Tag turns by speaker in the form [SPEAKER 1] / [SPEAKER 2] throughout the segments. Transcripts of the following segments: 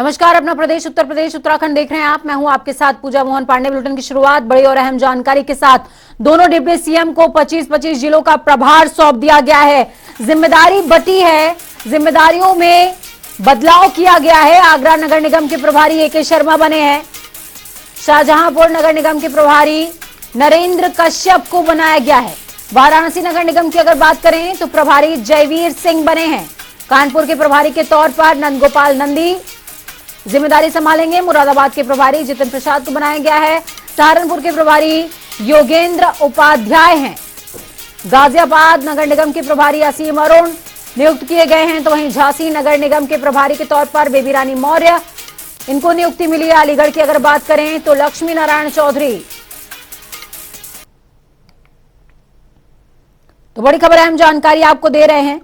[SPEAKER 1] नमस्कार, अपना प्रदेश उत्तर प्रदेश उत्तराखंड देख रहे हैं आप। मैं हूं आपके साथ पूजा मोहन पांडे। बुलेटिन की शुरुआत बड़ी और अहम जानकारी के साथ। दोनों डिप्टी सीएम को 25-25 जिलों का प्रभार सौंप दिया गया है। जिम्मेदारी बटी है, जिम्मेदारियों में बदलाव किया गया है। आगरा नगर निगम के प्रभारी एके शर्मा बने हैं। शाहजहांपुर नगर निगम के प्रभारी नरेंद्र कश्यप को बनाया गया है। वाराणसी नगर निगम की अगर बात करें तो प्रभारी जयवीर सिंह बने हैं। कानपुर के प्रभारी के तौर पर नंदगोपाल नंदी जिम्मेदारी संभालेंगे। मुरादाबाद के प्रभारी जितिन प्रसाद को बनाया गया है। सहारनपुर के प्रभारी योगेंद्र उपाध्याय हैं। गाजियाबाद नगर निगम के प्रभारी असीम अरुण नियुक्त किए गए हैं। तो वहीं झांसी नगर निगम के प्रभारी के तौर पर बेबी रानी मौर्य, इनको नियुक्ति मिली है। अलीगढ़ की अगर बात करें तो लक्ष्मी नारायण चौधरी। तो बड़ी खबर, अहम जानकारी आपको दे रहे हैं।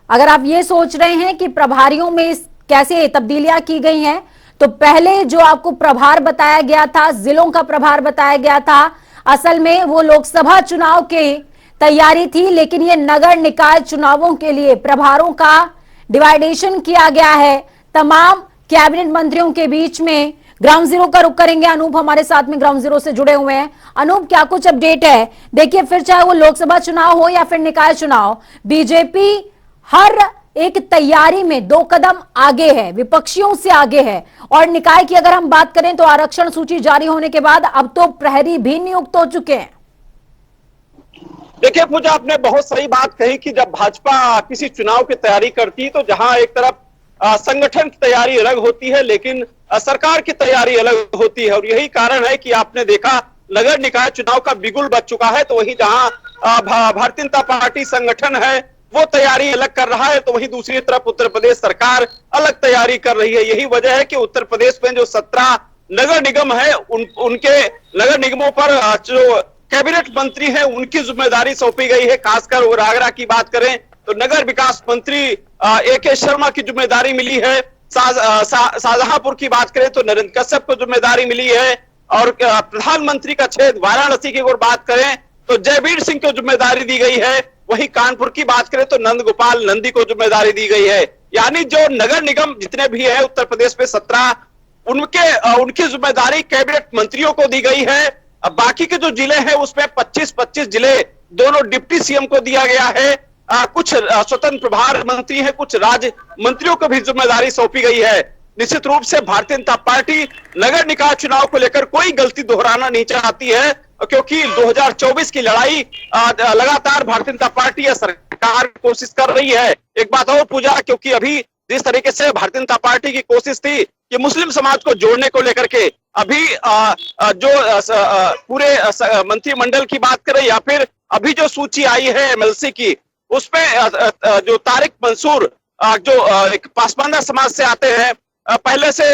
[SPEAKER 1] अगर आप ये सोच रहे हैं कि प्रभारियों में कैसे तब्दीलियां की गई हैं, तो पहले जो आपको प्रभार बताया गया था, जिलों का प्रभार बताया गया था, असल में वो लोकसभा चुनाव की तैयारी थी। लेकिन ये नगर निकाय चुनावों के लिए प्रभारों का डिवाइडेशन किया गया है। तमाम कैबिनेट मंत्रियों के बीच में ग्राउंड जीरो का रुख करेंगे। अनूप हमारे साथ में ग्राउंड जीरो से जुड़े हुए हैं। अनूप, क्या कुछ अपडेट है? देखिए, फिर चाहे वो लोकसभा चुनाव हो या फिर निकाय चुनाव, बीजेपी हर एक तैयारी में 2 कदम आगे है, विपक्षियों से आगे है। और निकाय की अगर हम बात करें तो आरक्षण सूची जारी होने के बाद अब तो प्रहरी भी नियुक्त हो चुके हैं।
[SPEAKER 2] देखिए पूजा, आपने बहुत सही बात कही कि जब भाजपा किसी चुनाव की तैयारी करती है तो जहां एक तरफ संगठन की तैयारी अलग होती है, लेकिन सरकार की तैयारी अलग होती है। और यही कारण है कि आपने देखा नगर निकाय चुनाव का बिगुल बज चुका है। तो वही जहां भारतीय जनता पार्टी संगठन है वो तैयारी अलग कर रहा है, तो वहीं दूसरी तरफ उत्तर प्रदेश सरकार अलग तैयारी कर रही है। यही वजह है कि उत्तर प्रदेश में जो 17 नगर निगम है उनके नगर निगमों पर जो कैबिनेट मंत्री हैं उनकी जिम्मेदारी सौंपी गई है। खासकर आगरा की बात करें तो नगर विकास मंत्री एके शर्मा की जिम्मेदारी मिली है। शाहजहांपुर की बात करें तो नरेंद्र कश्यप को जिम्मेदारी मिली है। और प्रधानमंत्री का क्षेत्र वाराणसी की अगर बात करें तो जयवीर सिंह को जिम्मेदारी दी गई है। वहीं कानपुर की बात करें तो नंदगोपाल नंदी को जिम्मेदारी दी गई है। यानी जो नगर निगम जितने भी है उत्तर प्रदेश में 17, उनकी जिम्मेदारी कैबिनेट मंत्रियों को दी गई है। अब बाकी के जो जिले हैं उसमें 25-25 जिले दोनों डिप्टी सीएम को दिया गया है। कुछ स्वतंत्र प्रभार मंत्री हैं, कुछ राज्य मंत्रियों को भी जिम्मेदारी सौंपी गई है। निश्चित रूप से भारतीय जनता पार्टी नगर निकाय चुनाव को लेकर कोई गलती दोहराना नहीं चाहती है, क्योंकि 2024 की लड़ाई लगातार भारतीय जनता पार्टी या सरकार कोशिश कर रही है। एक बात और पूजा, क्योंकि अभी जिस तरीके से भारतीय जनता पार्टी की कोशिश थी कि मुस्लिम समाज को जोड़ने को लेकर के, अभी जो पूरे मंत्रिमंडल की बात करें या फिर अभी जो सूची आई है एमएलसी की, उसमें जो तारिक मंसूर जो एक पासवान समाज से आते हैं, पहले से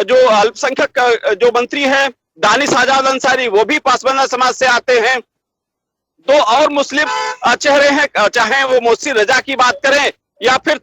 [SPEAKER 2] जो अल्पसंख्यक जो मंत्री हैं दानिश आजाद अंसारी, वो भी पासवान समाज से आते हैं। 2 और मुस्लिम चेहरे हैं, चाहे वो मोहसिन रजा की बात करें या फिर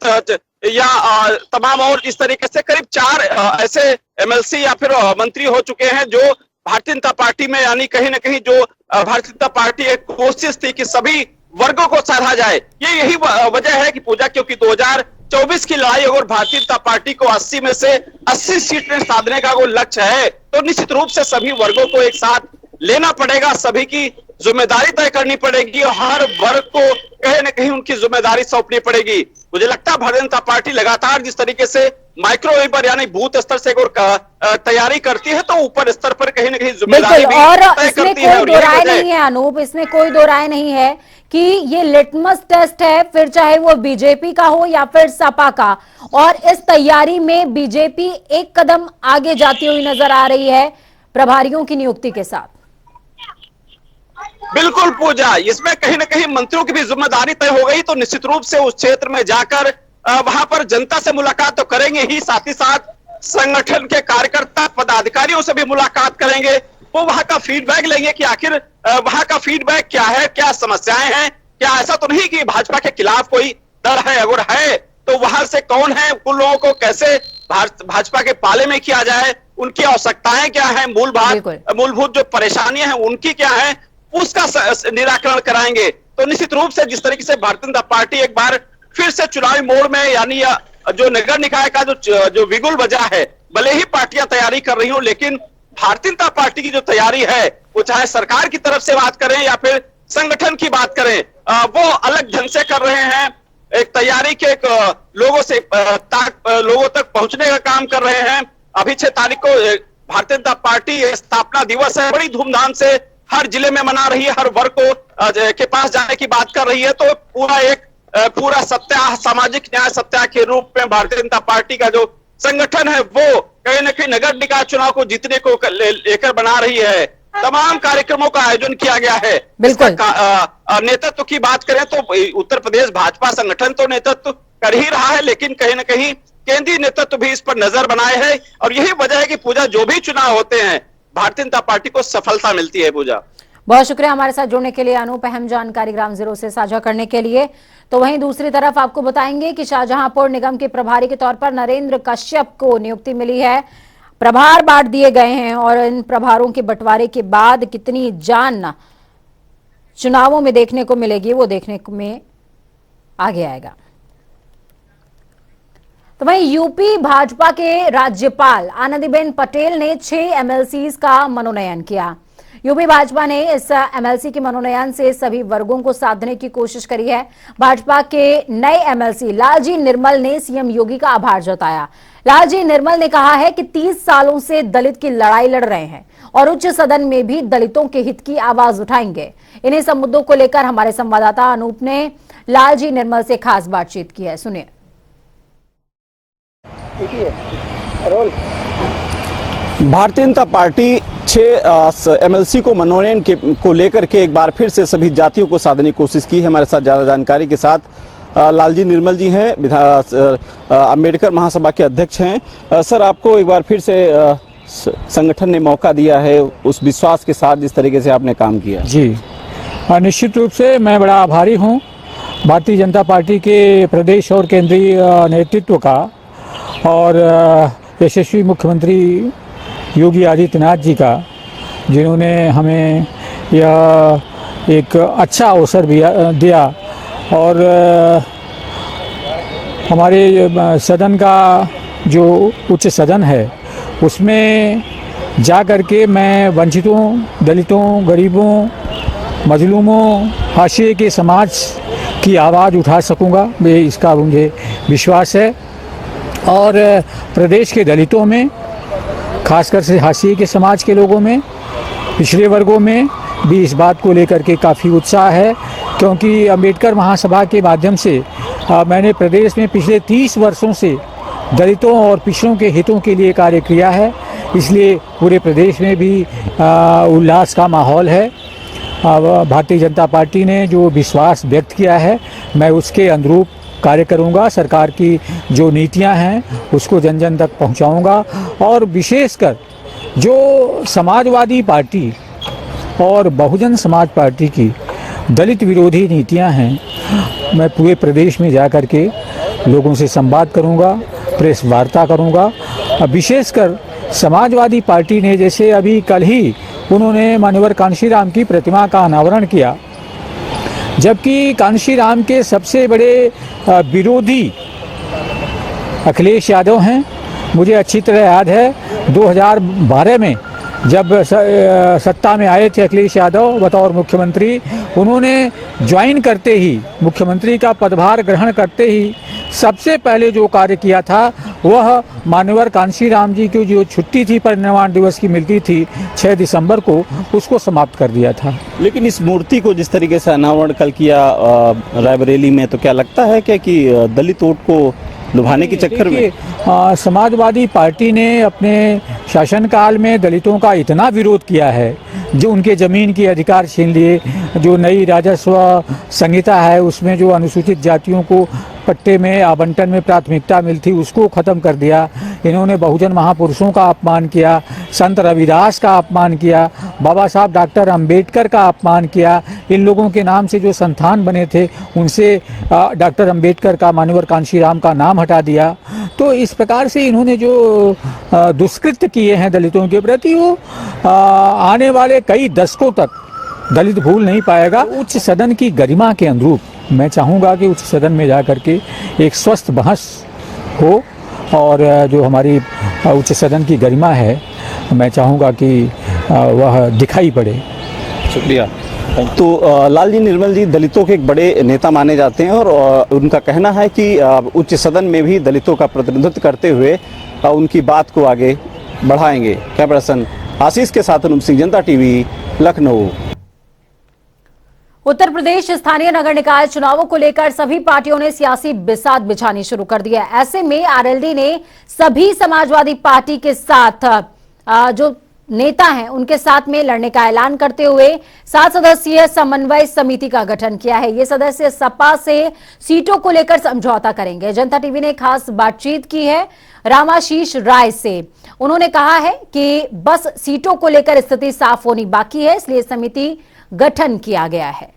[SPEAKER 2] तमाम और इस तरीके से करीब 4 ऐसे एमएलसी या फिर मंत्री हो चुके हैं जो भारतीय जनता पार्टी में, यानी कहीं ना कहीं जो भारतीय जनता पार्टी एक कोशिश थी कि सभी वर्गों को सराहा जाए। यही वजह है कि पूजा, क्योंकि 2024 की लड़ाई अगर भारतीय जनता पार्टी को 80 में से 80 सीटें साधने का कोई लक्ष्य है तो निश्चित रूप से सभी वर्गों को एक साथ लेना पड़ेगा, सभी की जिम्मेदारी तय करनी पड़ेगी और हर वर्ग को कहीं न कहीं उनकी जिम्मेदारी सौंपनी पड़ेगी। मुझे लगता है भारतीय जनता पार्टी लगातार जिस तरीके से माइक्रो लेवल यानी बूथ स्तर से तैयारी करती है तो ऊपर स्तर पर कहीं ना कहीं जिम्मेदारी भी
[SPEAKER 1] और
[SPEAKER 2] तय
[SPEAKER 1] इसमें
[SPEAKER 2] करती है।
[SPEAKER 1] कोई दो राय नहीं है अनूप, इसमें कोई दो राय नहीं है कि ये लिटमस टेस्ट है, फिर चाहे वो बीजेपी का हो या फिर सपा का। और इस तैयारी में बीजेपी एक कदम आगे जाती हुई नजर आ रही है प्रभारियों की नियुक्ति के साथ।
[SPEAKER 2] बिल्कुल पूजा, इसमें कहीं ना कहीं मंत्रियों की भी जिम्मेदारी तय हो गई, तो निश्चित रूप से उस क्षेत्र में जाकर वहां पर जनता से मुलाकात तो करेंगे ही, साथ ही साथ संगठन के कार्यकर्ता पदाधिकारियों से भी मुलाकात करेंगे। वो वहां का फीडबैक लेंगे कि आखिर वहां का फीडबैक क्या है, क्या समस्याएं हैं, क्या ऐसा तो नहीं कि भाजपा के खिलाफ कोई दल है, अगर है तो वहां से कौन है, उन लोगों को कैसे भाजपा के पाले में किया जाए, उनकी आवश्यकताएं क्या है, मूलभूत जो परेशानियां हैं उनकी क्या है, उसका निराकरण कराएंगे। तो निश्चित रूप से जिस तरीके से भारतीय जनता पार्टी एक बार फिर से चुनावी मोड़ में, यानी जो नगर निकाय का जो बिगुल बजा है, भले ही पार्टियां तैयारी कर रही हो, लेकिन भारतीय जनता पार्टी की जो तैयारी है, वो चाहे सरकार की तरफ से बात करें या फिर संगठन की बात करें, वो अलग ढंग से कर रहे हैं। एक तैयारी के लोगों तक पहुंचने का काम कर रहे हैं। अभी 6 तारीख को भारतीय जनता पार्टी स्थापना दिवस है, बड़ी धूमधाम से हर जिले में मना रही है, हर वर्ग को के पास जाने की बात कर रही है। तो पूरा सत्याग्रह, सामाजिक न्याय सत्याग्रह के रूप में भारतीय जनता पार्टी का जो संगठन है, वो कहीं ना कहीं नगर निकाय चुनाव को जीतने को लेकर बना रही है। तमाम कार्यक्रमों का आयोजन किया गया है।
[SPEAKER 1] बिल्कुल।
[SPEAKER 2] नेतृत्व की बात करें तो उत्तर प्रदेश भाजपा संगठन तो नेतृत्व कर ही रहा है, लेकिन कहीं ना कहीं केंद्रीय नेतृत्व भी इस पर नजर बनाए है, और यही वजह है कि पूजा जो भी चुनाव होते हैं, भारतीय जनता पार्टी को सफलता मिलती है। पूजा,
[SPEAKER 1] बहुत शुक्रिया हमारे साथ जुड़ने के लिए, अनूप, अहम जानकारी ग्राउंड जीरो से साझा करने के लिए। तो वहीं दूसरी तरफ आपको बताएंगे कि शाहजहांपुर निगम के प्रभारी के तौर पर नरेंद्र कश्यप को नियुक्ति मिली है। प्रभार बांट दिए गए हैं और इन प्रभारों के बंटवारे के बाद कितनी जान चुनावों में देखने को मिलेगी, वो देखने में आगे आएगा। तो वहीं यूपी भाजपा के राज्यपाल आनंदीबेन पटेल ने 6 एमएलसीज का मनोनयन किया। यूपी भाजपा ने इस एमएलसी के मनोनयन से सभी वर्गों को साधने की कोशिश करी है। भाजपा के नए एमएलसी लालजी निर्मल ने सीएम योगी का आभार जताया। लालजी निर्मल ने कहा है कि 30 सालों से दलित की लड़ाई लड़ रहे हैं और उच्च सदन में भी दलितों के हित की आवाज उठाएंगे। इन्हीं सब मुद्दों को लेकर हमारे संवाददाता अनूप ने लालजी निर्मल से खास बातचीत की है, सुनिए।
[SPEAKER 3] भारतीय जनता पार्टी 6 एमएलसी को मनोनयन को लेकर के एक बार फिर से सभी जातियों को साधने की कोशिश की है। हमारे साथ ज्यादा जानकारी के साथ लालजी निर्मल जी हैं, अंबेडकर महासभा के अध्यक्ष हैं। सर, आपको एक बार फिर से संगठन ने मौका दिया है, उस विश्वास के साथ जिस तरीके से आपने काम किया।
[SPEAKER 4] जी, निश्चित रूप से मैं बड़ा आभारी हूं भारतीय जनता पार्टी के प्रदेश और केंद्रीय नेतृत्व का, और यशस्वी मुख्यमंत्री योगी आदित्यनाथ जी का, जिन्होंने हमें यह एक अच्छा अवसर भी दिया। और हमारे सदन का जो उच्च सदन है, उसमें जा कर के मैं वंचितों, दलितों, गरीबों, मजलूमों, हाशिए के समाज की आवाज़ उठा सकूंगा, इसका मुझे विश्वास है। और प्रदेश के दलितों में, खासकर से हाशिए के समाज के लोगों में, पिछड़े वर्गों में भी इस बात को लेकर के काफ़ी उत्साह है, क्योंकि अंबेडकर महासभा के माध्यम से मैंने प्रदेश में पिछले 30 वर्षों से दलितों और पिछड़ों के हितों के लिए कार्य किया है। इसलिए पूरे प्रदेश में भी उल्लास का माहौल है। भारतीय जनता पार्टी ने जो विश्वास व्यक्त किया है, मैं उसके अनुरूप कार्य करूंगा। सरकार की जो नीतियां हैं उसको जन जन तक पहुंचाऊंगा, और विशेषकर जो समाजवादी पार्टी और बहुजन समाज पार्टी की दलित विरोधी नीतियां हैं, मैं पूरे प्रदेश में जा कर के लोगों से संवाद करूंगा, प्रेस वार्ता करूंगा। विशेषकर समाजवादी पार्टी ने, जैसे अभी कल ही उन्होंने माननीय कांशीराम की प्रतिमा का अनावरण किया, जबकि कांशीराम के सबसे बड़े विरोधी अखिलेश यादव हैं। मुझे अच्छी तरह याद है 2012 में जब सत्ता में आए थे अखिलेश यादव बतौर मुख्यमंत्री, उन्होंने ज्वाइन करते ही, मुख्यमंत्री का पदभार ग्रहण करते ही सबसे पहले जो कार्य किया था वह माननीय कांशीराम जी की जो छुट्टी थी परिनिर्वाण दिवस की मिलती थी 6 दिसंबर को, उसको समाप्त कर दिया था।
[SPEAKER 3] लेकिन इस मूर्ति को जिस तरीके से अनावरण कल किया रायबरेली में, तो क्या लगता है क्या कि दलित वोट को लुभाने के चक्कर में
[SPEAKER 4] समाजवादी पार्टी ने अपने शासनकाल में दलितों का इतना विरोध किया है, जो उनके ज़मीन के अधिकार छीन लिए, जो नई राजस्व संहिता है उसमें जो अनुसूचित जातियों को पट्टे में आवंटन में प्राथमिकता मिलती उसको ख़त्म कर दिया। इन्होंने बहुजन महापुरुषों का अपमान किया, संत रविदास का अपमान किया, बाबा साहब डॉक्टर अंबेडकर का अपमान किया। इन लोगों के नाम से जो संस्थान बने थे उनसे डॉक्टर अंबेडकर का, माननीय कांशीराम का नाम हटा दिया। तो इस प्रकार से इन्होंने जो दुष्कृत्य किए हैं दलितों के प्रति, वो आने वाले कई दशकों तक दलित भूल नहीं पाएगा। उच्च सदन की गरिमा के अनुरूप मैं चाहूँगा कि उच्च सदन में जा कर के एक स्वस्थ बहस हो और जो हमारी उच्च सदन की गरिमा है मैं चाहूँगा कि वह दिखाई पड़े।
[SPEAKER 3] शुक्रिया। तो लालजी निर्मल जी दलितों के एक बड़े नेता माने जाते हैं और उनका कहना है कि उच्च सदन में भी दलितों का प्रतिनिधित्व करते हुए उनकी बात को आगे बढ़ाएंगे। कैमरा पर्सन आशीष के साथ अनुप सिंह, जनता टीवी, लखनऊ।
[SPEAKER 1] उत्तर प्रदेश स्थानीय नगर निकाय चुनावों को लेकर सभी पार्टियों ने सियासी बिसात बिछानी शुरू कर दी है। ऐसे में आरएलडी ने सभी समाजवादी पार्टी के साथ जो नेता हैं उनके साथ में लड़ने का ऐलान करते हुए 7 सदस्यीय समन्वय समिति का गठन किया है। ये सदस्य सपा से सीटों को लेकर समझौता करेंगे। जनता टीवी ने खास बातचीत की है रामाशीष राय से। उन्होंने कहा है कि बस सीटों को लेकर स्थिति साफ होनी बाकी है, इसलिए समिति गठन किया गया है।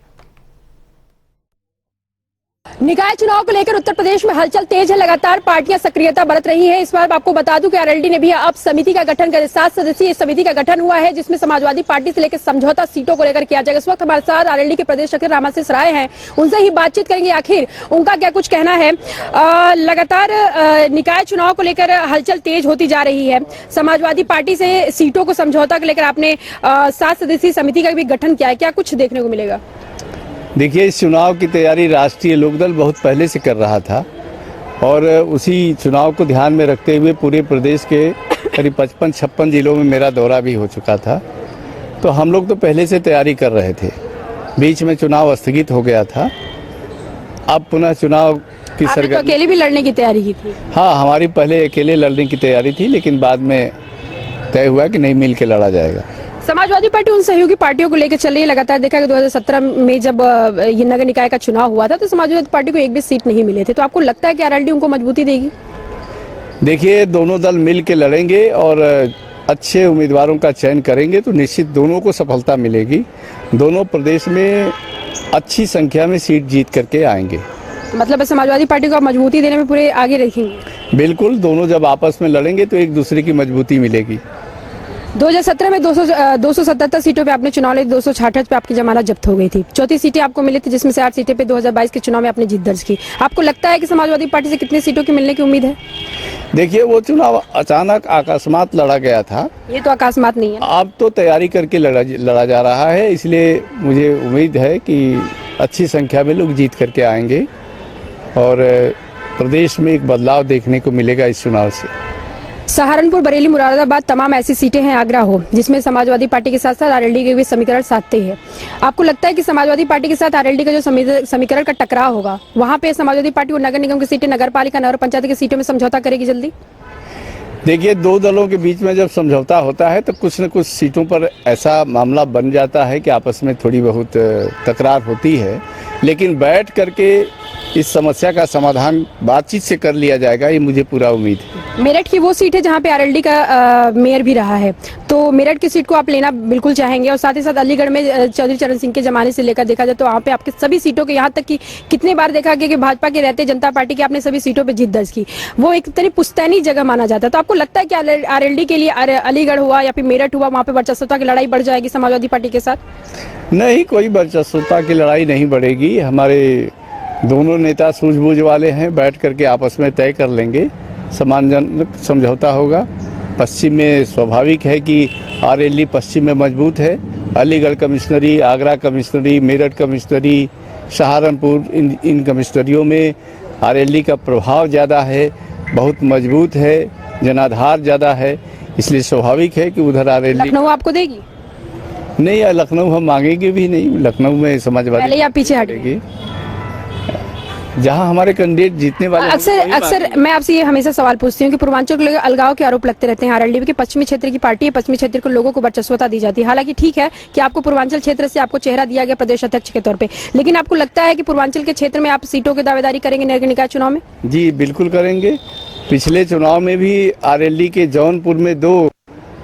[SPEAKER 5] निकाय चुनाव को लेकर उत्तर प्रदेश में हलचल तेज है। लगातार पार्टियां सक्रियता बरत रही हैं। इस बार आपको बता दूं कि आरएलडी ने भी अब समिति का गठन कर 7 सदस्यीय समिति का गठन हुआ है, जिसमें समाजवादी पार्टी से लेकर समझौता सीटों को लेकर किया जाएगा। इस वक्त हमारे साथ आरएलडी के प्रदेश अध्यक्ष रामाशीष राय हैं, उनसे ही बातचीत करेंगे आखिर उनका क्या कुछ कहना है। लगातार निकाय चुनाव को लेकर हलचल तेज होती जा रही है। समाजवादी पार्टी से सीटों को समझौता को लेकर आपने 7 सदस्यीय समिति का भी गठन किया है, क्या कुछ देखने को मिलेगा?
[SPEAKER 6] देखिए, इस चुनाव की तैयारी राष्ट्रीय लोकदल बहुत पहले से कर रहा था और उसी चुनाव को ध्यान में रखते हुए पूरे प्रदेश के करीब 55-56 जिलों में मेरा दौरा भी हो चुका था। तो हम लोग तो पहले से तैयारी कर रहे थे। बीच में चुनाव स्थगित हो गया था, अब पुनः चुनाव की
[SPEAKER 5] आपने तो अकेले भी लड़ने की तैयारी की थी?
[SPEAKER 6] हाँ, हमारी पहले अकेले लड़ने की तैयारी थी, लेकिन बाद में तय हुआ कि नहीं, मिल के लड़ा जाएगा।
[SPEAKER 5] समाजवादी पार्टी उन सहयोगी पार्टियों को लेकर चल रही है। लगातार देखा कि 2017 में जब ये नगर निकाय का चुनाव हुआ था तो समाजवादी पार्टी को एक भी सीट नहीं मिले थे। तो आपको लगता है कि आरएलडी उनको मजबूती देगी?
[SPEAKER 6] देखिए, दोनों दल मिल के लड़ेंगे और अच्छे उम्मीदवारों का चयन करेंगे तो निश्चित दोनों को सफलता मिलेगी। दोनों प्रदेश में अच्छी संख्या में सीट जीत करके आएंगे।
[SPEAKER 5] मतलब समाजवादी पार्टी को आप मजबूती देने में पूरे आगे रखेंगे?
[SPEAKER 6] बिल्कुल, दोनों जब आपस में लड़ेंगे तो एक दूसरे की मजबूती मिलेगी।
[SPEAKER 5] 2017 में 277 सीटों पे आपने चुनाव लड़ी, 266 पे आपकी जमानत जब्त हो गई थी। 34 सीटें आपको मिली थी, जिसमें से 8 सीटें पे 2022 के चुनाव में आपने जीत दर्ज की। आपको लगता है कि समाजवादी पार्टी से कितनी सीटों की मिलने की उम्मीद है?
[SPEAKER 6] देखिए, वो चुनाव अचानक अकस्मात लड़ा गया था।
[SPEAKER 5] ये तो अकस्मात नहीं है।
[SPEAKER 6] अब तो तैयारी करके लड़ा जा रहा है, इसलिए मुझे उम्मीद है कि अच्छी संख्या में लोग जीत करके आएंगे और प्रदेश में एक बदलाव देखने को मिलेगा इस चुनाव से।
[SPEAKER 5] सहारनपुर, बरेली, मुरादाबाद तमाम ऐसी सीटें हैं, आगरा हो, जिसमें समाजवादी पार्टी के साथ साथ आरएलडी के भी समीकरण साधते हैं। आपको लगता है कि समाजवादी पार्टी के साथ आरएलडी का जो समीकरण का टकराव होगा, वहां पे समाजवादी पार्टी और नगर निगम की सीटें, नगर पालिका, नगर पंचायत की सीटों में समझौता करेगी जल्दी?
[SPEAKER 6] देखिए, दो दलों के बीच में जब समझौता होता है तो कुछ न कुछ सीटों पर ऐसा मामला बन जाता है कि आपस में थोड़ी बहुत तकरार होती है, लेकिन बैठ करके इस समस्या का समाधान बातचीत से कर लिया जाएगा, ये मुझे पूरा उम्मीद है।
[SPEAKER 5] मेरठ की वो सीट है जहां पे आरएलडी का मेयर भी रहा है, तो मेरठ की सीट को आप लेना बिल्कुल चाहेंगे? और साथ ही साथ अलीगढ़ में चौधरी चरण सिंह के जमाने से लेकर देखा जाए तो वहाँ पे आपके सभी सीटों के, यहाँ तक कि कितने बार देखा गया कि भाजपा के रहते जनता पार्टी के आपने सभी सीटों पर जीत दर्ज की। वो एक तरह पुश्तैनी जगह माना जाता है। तो आपको लगता है कि आरएलडी के लिए अलीगढ़ हुआ या फिर मेरठ हुआ, वहाँ पे वर्चस्वता की लड़ाई बढ़ जाएगी समाजवादी पार्टी के साथ?
[SPEAKER 6] नहीं, कोई वर्चस्वता की लड़ाई नहीं बढ़ेगी। हमारे दोनों नेता सूझबूझ वाले हैं, बैठ करके आपस में तय कर लेंगे, सम्मानजनक समझौता होगा। पश्चिम में स्वाभाविक है कि आरएलडी पश्चिम में मजबूत है। अलीगढ़ कमिश्नरी, आगरा कमिश्नरी, मेरठ कमिश्नरी, सहारनपुर, इन कमिश्नरियों में आरएलडी का प्रभाव ज़्यादा है, बहुत मजबूत है, जनाधार ज़्यादा है, इसलिए स्वाभाविक है कि उधर आरएलडी।
[SPEAKER 5] लखनऊ आपको देगी?
[SPEAKER 6] नहीं, लखनऊ हम मांगेंगे भी नहीं। लखनऊ में समाजवादी
[SPEAKER 5] पहले आप पीछे हटेंगे,
[SPEAKER 6] जहाँ हमारे कैंडिडेट जीतने वाले।
[SPEAKER 5] अक्सर मैं आपसे ये हमेशा सवाल पूछती हूँ कि पूर्वांचल को लेकर अलगाव के आरोप लगते रहते हैं। आरएलडी के पश्चिमी क्षेत्र की पार्टी है, पश्चिमी क्षेत्र के लोगों को वर्चस्वता दी जाती है। हालांकि ठीक है कि आपको पूर्वांचल क्षेत्र से आपको चेहरा दिया गया प्रदेश अध्यक्ष के तौर पे, लेकिन आपको लगता है कि पूर्वांचल के क्षेत्र में आप सीटों की दावेदारी करेंगे नगर निकाय चुनाव में?
[SPEAKER 6] जी बिल्कुल करेंगे। पिछले चुनाव में भी आरएलडी के जौनपुर में 2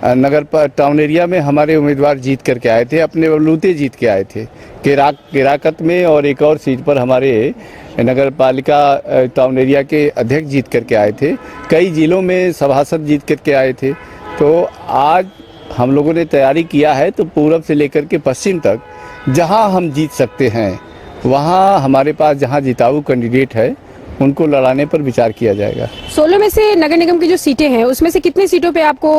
[SPEAKER 6] नगर टाउन एरिया में हमारे उम्मीदवार जीत करके आए थे, अपने बलबूते जीत के आए थे। केराकत में और एक और सीट पर हमारे नगर पालिका टाउन एरिया के अध्यक्ष जीत करके आए थे। कई जिलों में सभासद जीत करके आए थे। तो आज हम लोगों ने तैयारी किया है, तो पूरब से लेकर के पश्चिम तक जहां हम जीत सकते हैं, वहां हमारे पास जहां जिताऊ कैंडिडेट है उनको लड़ाने पर विचार किया जाएगा।
[SPEAKER 5] 16 में से नगर निगम की जो सीटें हैं उसमें से कितनी सीटों पे आपको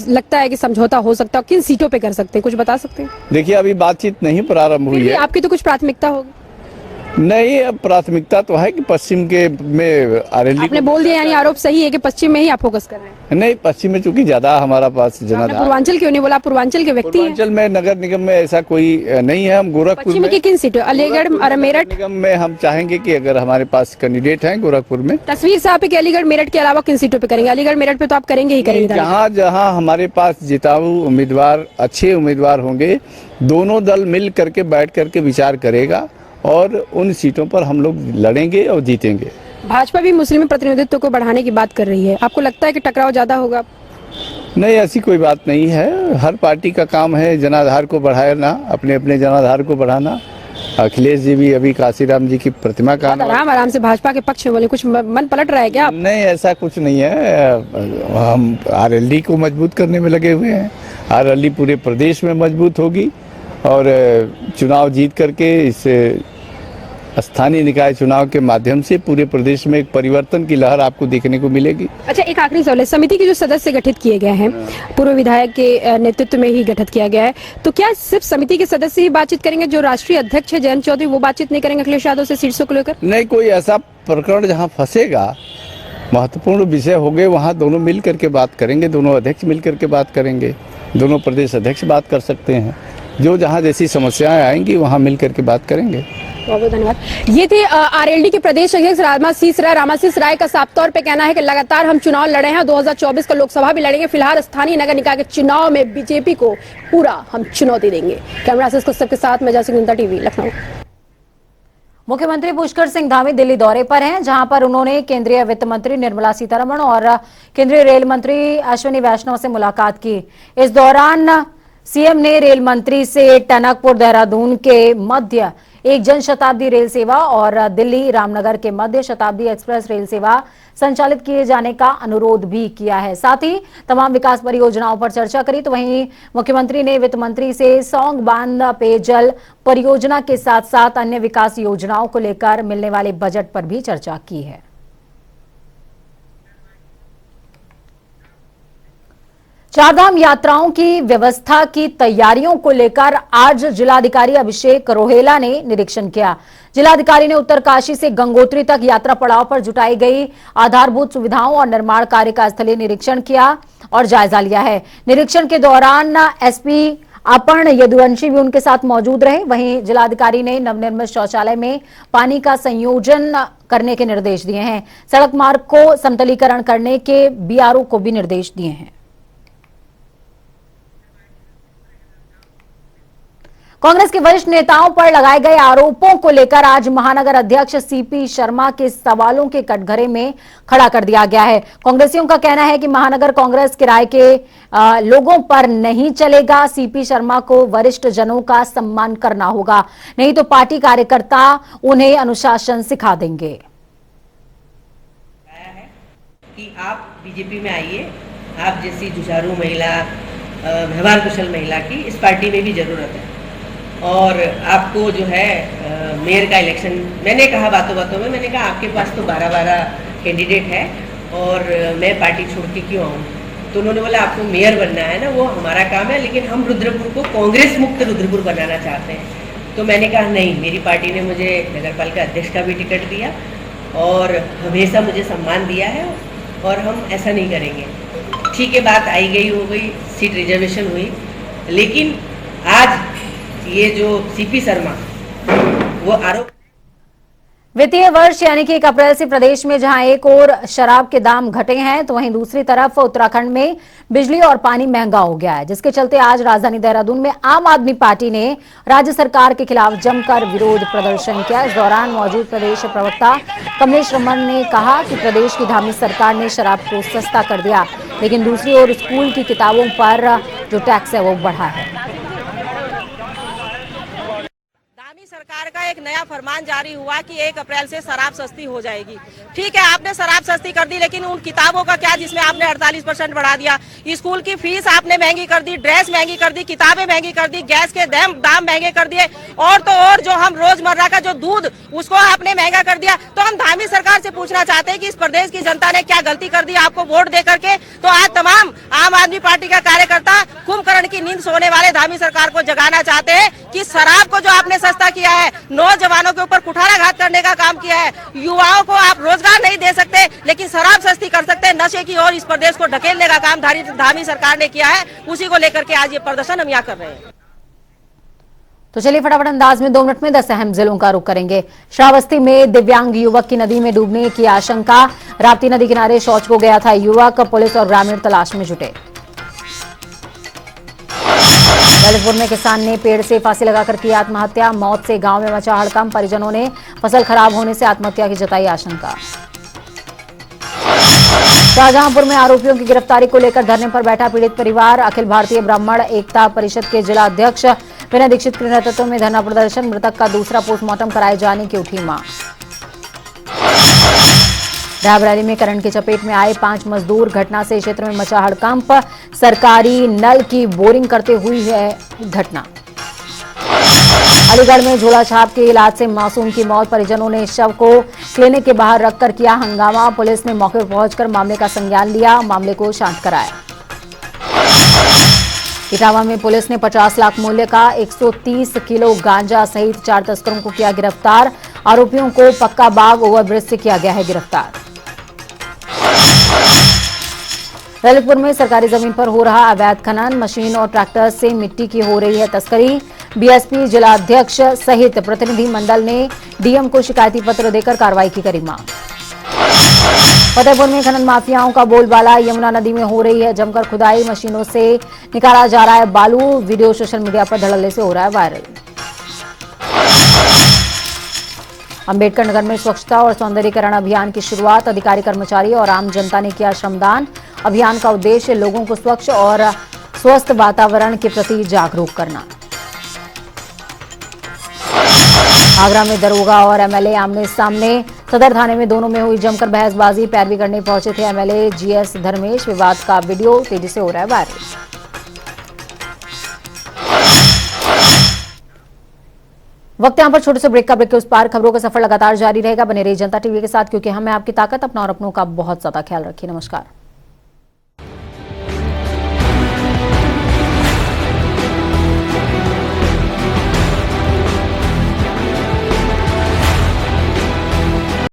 [SPEAKER 5] लगता है कि समझौता हो सकता है, किन सीटों पे कर सकते हैं, कुछ बता सकते हैं?
[SPEAKER 6] देखिए, अभी बातचीत नहीं प्रारंभ हुई है।
[SPEAKER 5] आपकी तो कुछ प्राथमिकता होगी।
[SPEAKER 6] नहीं, अब प्राथमिकता तो है कि पश्चिम के में आरएलडी
[SPEAKER 5] आपने बोल दिया, यानी आरोप सही है कि पश्चिम में ही आप फोकस कर रहे हैं।
[SPEAKER 6] नहीं, पश्चिम में चूंकि ज्यादा हमारा पास
[SPEAKER 5] आपने
[SPEAKER 6] जनाधार।
[SPEAKER 5] पूर्वांचल क्यों नहीं बोला? आप पूर्वांचल के व्यक्ति हैं।
[SPEAKER 6] पूर्वांचल में नगर निगम में ऐसा कोई नहीं है। हम गोरखपुर
[SPEAKER 5] पश्चिम
[SPEAKER 6] में
[SPEAKER 5] की किन सीटों, अलीगढ़ और मेरठ?
[SPEAKER 6] निगम में हम चाहेंगे कि अगर हमारे पास कैंडिडेट हैं गोरखपुर में।
[SPEAKER 5] तस्वीर साहब के अलीगढ़ मेरठ के अलावा किन सीटों पे करेंगे? अलीगढ़ मेरठ पे तो आप करेंगे ही करेंगे।
[SPEAKER 6] जहाँ जहाँ हमारे पास जिताऊ उम्मीदवार, अच्छे उम्मीदवार होंगे, दोनों दल मिल करके बैठ करके विचार करेगा और उन सीटों पर हम लोग लड़ेंगे और जीतेंगे।
[SPEAKER 5] भाजपा भी मुस्लिम प्रतिनिधित्व को बढ़ाने की बात कर रही है, आपको लगता है कि टकराव ज्यादा होगा?
[SPEAKER 6] नहीं, ऐसी कोई बात नहीं है। हर पार्टी का काम है जनाधार को बढ़ाना, अपने अपने जनाधार को बढ़ाना। अखिलेश जी भी अभी काशीराम जी की प्रतिमा का
[SPEAKER 5] आराम से भाजपा के पक्ष में बोले, कुछ मन पलट रहा है क्या?
[SPEAKER 6] नहीं, ऐसा कुछ नहीं है। हम आरएलडी को मजबूत करने में लगे हुए हैं। आरएलडी पूरे प्रदेश में मजबूत होगी और चुनाव जीत करके इस स्थानीय निकाय चुनाव के माध्यम से पूरे प्रदेश में एक परिवर्तन की लहर आपको देखने को मिलेगी।
[SPEAKER 5] अच्छा, एक आखिरी सवाल है, समिति के जो सदस्य गठित किए गए हैं पूर्व विधायक के नेतृत्व में ही गठित किया गया है, तो क्या सिर्फ समिति के सदस्य ही बातचीत करेंगे? जो राष्ट्रीय अध्यक्ष है जयंत चौधरी, वो बातचीत नहीं करेंगे अखिलेश यादव से सीटों को लेकर?
[SPEAKER 6] नहीं, कोई ऐसा प्रकरण जहाँ फंसेगा, महत्वपूर्ण विषय हो गए, वहाँ दोनों मिल करके बात करेंगे, दोनों अध्यक्ष मिल करके बात करेंगे, दोनों प्रदेश अध्यक्ष बात कर सकते हैं। जो जहाँ जैसी समस्याएं आएंगी वहाँ मिल करके बात करेंगे।
[SPEAKER 5] बहुत बहुत धन्यवाद। ये थे आरएलडी के प्रदेश अध्यक्ष रामाशीष राय का साफ तौर पे कहना है कि लगातार हम चुनाव लड़े हैं, 2024 का लोकसभा भी लड़ेंगे, फिलहाल स्थानीय नगर निकाय के चुनाव में बीजेपी को पूरा हम चुनौती देंगे। कैमरा से सबके साथ मैं जैसी गुंता, टीवी लखनऊ।
[SPEAKER 1] मुख्यमंत्री पुष्कर सिंह धामी दिल्ली दौरे पर हैं, जहां पर उन्होंने केंद्रीय वित्त मंत्री निर्मला सीतारमण और केंद्रीय रेल मंत्री अश्विनी वैष्णव से मुलाकात की। इस दौरान सीएम ने रेल मंत्री से टनकपुर देहरादून के मध्य एक जन शताब्दी रेल सेवा और दिल्ली रामनगर के मध्य शताब्दी एक्सप्रेस रेल सेवा संचालित किए जाने का अनुरोध भी किया है। साथ ही तमाम विकास परियोजनाओं पर चर्चा करी। तो वहीं मुख्यमंत्री ने वित्त मंत्री से सौंग बांध पेयजल परियोजना के साथ साथ अन्य विकास योजनाओं को लेकर मिलने वाले बजट पर भी चर्चा की है। चारधाम यात्राओं की व्यवस्था की तैयारियों को लेकर आज जिलाधिकारी अभिषेक रोहेला ने निरीक्षण किया। जिलाधिकारी ने उत्तरकाशी से गंगोत्री तक यात्रा पड़ाव पर जुटाई गई आधारभूत सुविधाओं और निर्माण कार्य का स्थलीय निरीक्षण किया और जायजा लिया है। निरीक्षण के दौरान एसपी अपर्ण यदुवंशी भी उनके साथ मौजूद रहे। वहीं जिलाधिकारी ने नवनिर्मित शौचालय में पानी का संयोजन करने के निर्देश दिए हैं। सड़क मार्ग को समतलीकरण करने के बीआरओ को भी निर्देश दिए हैं। कांग्रेस के वरिष्ठ नेताओं पर लगाए गए आरोपों को लेकर आज महानगर अध्यक्ष सीपी शर्मा के सवालों के कटघरे में खड़ा कर दिया गया है। कांग्रेसियों का कहना है कि महानगर कांग्रेस किराए के लोगों पर नहीं चलेगा। सीपी शर्मा को वरिष्ठ जनों का सम्मान करना होगा, नहीं तो पार्टी कार्यकर्ता उन्हें अनुशासन सिखा देंगे।
[SPEAKER 7] कि आप बीजेपी में आइए, आप जैसी जुझारू महिला, व्यवहार कुशल महिला की इस पार्टी में भी जरूरत है। और आपको जो है मेयर का इलेक्शन, मैंने कहा बातों बातों में, मैंने कहा आपके पास तो 12 कैंडिडेट है और मैं पार्टी छोड़ के क्यों आऊँ? तो उन्होंने बोला आपको मेयर बनना है ना, वो हमारा काम है, लेकिन हम रुद्रपुर को कांग्रेस मुक्त रुद्रपुर बनाना चाहते हैं। तो मैंने कहा नहीं, मेरी पार्टी ने मुझे नगरपालिका अध्यक्ष का भी टिकट दिया और हमेशा मुझे सम्मान दिया है और हम ऐसा नहीं करेंगे। ठीक है, बात आई गई हो गई, सीट रिजर्वेशन हुई, लेकिन आज ये जो सीपी शर्मा वो आरोप,
[SPEAKER 1] वित्तीय वर्ष यानी कि 1 अप्रैल से प्रदेश में जहां एक और शराब के दाम घटे हैं, तो वहीं दूसरी तरफ उत्तराखंड में बिजली और पानी महंगा हो गया है, जिसके चलते आज राजधानी देहरादून में आम आदमी पार्टी ने राज्य सरकार के खिलाफ जमकर विरोध प्रदर्शन किया। इस दौरान मौजूद प्रदेश प्रवक्ता कमलेश रमन ने कहा कि प्रदेश की धामी सरकार ने शराब को सस्ता कर दिया, लेकिन दूसरी ओर स्कूल की किताबों पर जो टैक्स है वो बढ़ा है।
[SPEAKER 8] सरकार का एक नया फरमान जारी हुआ कि 1 अप्रैल से शराब सस्ती हो जाएगी। ठीक है, आपने शराब सस्ती कर दी, लेकिन उन किताबों का क्या जिसमें आपने 48% बढ़ा दिया। स्कूल की फीस आपने महंगी कर दी, ड्रेस महंगी कर दी, किताबें महंगी कर दी, गैस के दाम महंगे कर दिए, और तो और जो हम रोजमर्रा का जो दूध उसको आपने महंगा कर दिया। तो हम धामी सरकार से पूछना चाहते हैं कि इस प्रदेश की जनता ने क्या गलती कर दी आपको वोट दे करके। तो आज तमाम आम आदमी पार्टी का कार्यकर्ता कुंभकर्ण की नींद सोने वाले धामी सरकार को जगाना चाहते हैं कि शराब को जो आपने सस्ता किया है, नौजवानों के ऊपर कुठाराघात करने का काम किया है, युवाओं को आप रोजगार नहीं दे सकते लेकिन शराब सस्ती कर सकते हैं, नशे की ओर इस प्रदेश को ढकेलने का काम धामी सरकार ने किया है। उसी को लेकर के आज ये प्रदर्शन हम यहाँ कर रहे हैं।
[SPEAKER 1] तो चलिए फटाफट अंदाज में 2 मिनट में 10 अहम जिलों का रुख करेंगे। श्रावस्ती में दिव्यांग युवक की नदी में डूबने की आशंका। राप्ती नदी किनारे शौच को गया था युवक, पुलिस और ग्रामीण तलाश में जुटे। ललितपुर में किसान ने पेड़ से फांसी लगाकर की आत्महत्या। मौत से गांव में मचा हड़कंप, परिजनों ने फसल खराब होने से आत्महत्या की जताई आशंका। शाहजहांपुर में आरोपियों की गिरफ्तारी को लेकर धरने पर बैठा पीड़ित परिवार। अखिल भारतीय ब्राह्मण एकता परिषद के जिला अध्यक्ष विनय दीक्षित के नेतृत्व में धरना प्रदर्शन। मृतक का दूसरा पोस्टमार्टम कराए जाने की उठी मांग। रायबरेली में करंट की चपेट में आए 5 मजदूर, घटना से क्षेत्र में मचा हड़कंप। सरकारी नल की बोरिंग करते हुई है घटना। अलीगढ़ में झोला छाप के इलाज से मासूम की मौत, परिजनों ने शव को क्लिनिक के बाहर रखकर किया हंगामा। पुलिस ने मौके पर पहुंचकर मामले का संज्ञान लिया, मामले को शांत कराया। इटावा में पुलिस ने 50 लाख मूल्य का 130 किलो गांजा सहित 4 तस्करों को किया गिरफ्तार। आरोपियों को पक्का बाग ओवरब्रिज से किया गया है गिरफ्तार। ललितपुर में सरकारी जमीन पर हो रहा अवैध खनन, मशीन और ट्रैक्टर से मिट्टी की हो रही है तस्करी। बीएसपी जिला अध्यक्ष सहित प्रतिनिधि मंडल ने डीएम को शिकायती पत्र देकर कार्रवाई की करी मांग। फतेहपुर में खनन माफियाओं का बोलबाला, यमुना नदी में हो रही है जमकर खुदाई, मशीनों से निकाला जा रहा है बालू। वीडियो सोशल मीडिया पर धड़ल्ले से हो रहा है वायरल। अंबेडकर नगर में स्वच्छता और सौंदर्यीकरण अभियान की शुरुआत, अधिकारी कर्मचारी और आम जनता ने किया श्रमदान। अभियान का उद्देश्य लोगों को स्वच्छ और स्वस्थ वातावरण के प्रति जागरूक करना। आगरा में दरोगा और एमएलए आमने सामने, सदर थाने में दोनों में हुई जमकर बहसबाजी, पैरवी करने पहुंचे थे एमएलए जीएस धर्मेश। विवाद का वीडियो तेजी से हो रहा है वायरल। वक्त यहां पर छोटे से ब्रेक के उस पार। खबरों का सफर लगातार जारी रहेगा, बने रहिए जनता टीवी के साथ, क्योंकि हम हैं आपकी ताकत। अपना और अपनों का बहुत ज्यादा ख्याल रखिए। नमस्कार।